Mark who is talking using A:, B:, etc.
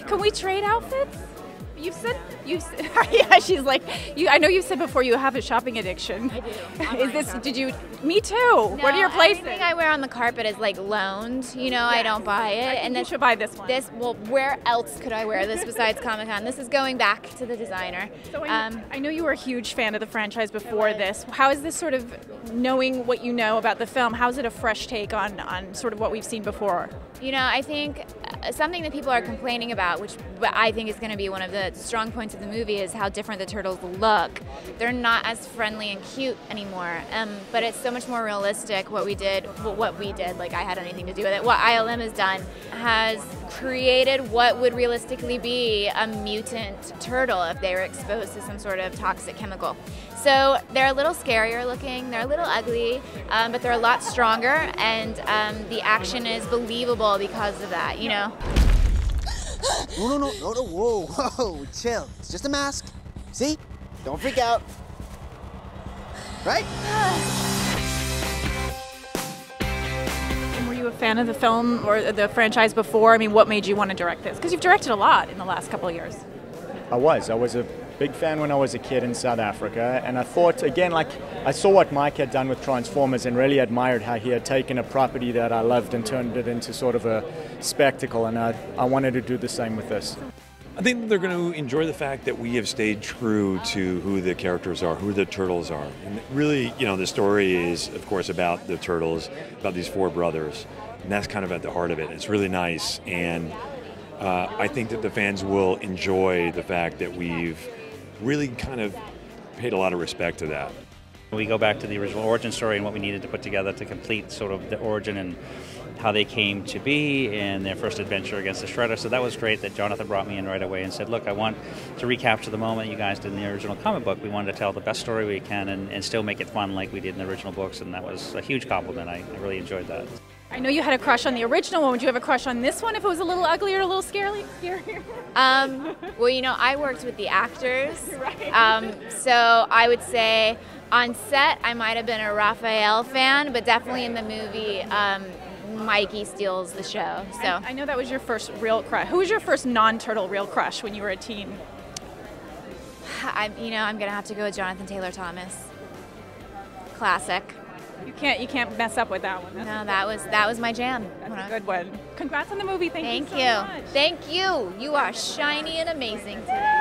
A: Can we trade outfits? Yeah, she's like, I know you've said before you have a shopping addiction.
B: I do.
A: Is this, did you, me too.
B: No,
A: What are your places?
B: Everything I wear on the carpet is like loaned, you know, I don't buy it.
A: And then should buy this one.
B: Well, where else could I wear this besides Comic-Con? This is going back to the designer.
A: So I know you were a huge fan of the franchise before this. How is this sort of, knowing what you know about the film, how is it a fresh take on sort of what we've seen before?
B: You know, I think something that people are complaining about, which I think is going to be one of the strong points of the movie, is how different the turtles look. They're not as friendly and cute anymore, but it's so much more realistic what we did, like I had anything to do with it. What ILM has done has created what would realistically be a mutant turtle if they were exposed to some sort of toxic chemical. So they're a little scarier looking, they're a little ugly, but they're a lot stronger, and the action is believable because of that, you know?
C: No, whoa, chill. It's just a mask. See? Don't freak out. Right?
A: And were you a fan of the film or the franchise before? I mean, what made you want to direct this? Because you've directed a lot in the last couple of years.
D: I was a big fan when I was a kid in South Africa, and I thought, again, like, I saw what Mike had done with Transformers and really admired how he had taken a property that I loved and turned it into sort of a spectacle, and I wanted to do the same with this.
E: I think they're going to enjoy the fact that we have stayed true to who the characters are, who the turtles are. And really, you know, the story is, of course, about the turtles, about these four brothers, and that's kind of at the heart of it. It's really nice, and I think that the fans will enjoy the fact that we've really kind of paid a lot of respect to that.
F: We go back to the original origin story and what we needed to put together to complete sort of the origin and how they came to be and their first adventure against the Shredder. So that was great that Jonathan brought me in right away and said, look, I want to recapture the moment you guys did in the original comic book. We wanted to tell the best story we can and still make it fun like we did in the original books, and that was a huge compliment. I really enjoyed that.
A: I know you had a crush on the original one. Would you have a crush on this one if it was a little uglier, a little scarier?
B: Well, you know, I worked with the actors,
A: Right.
B: So I would say on set I might have been a Raphael fan, but definitely in the movie, Mikey steals the show. So
A: I know that was your first real crush. Who was your first non-turtle real crush when you were a teen?
B: I'm gonna have to go with Jonathan Taylor Thomas. Classic.
A: You can't mess up with that one.
B: No, that was my jam.
A: That's a good one. Congrats on the movie. Thank you so much.
B: Thank you. You are shiny and amazing today.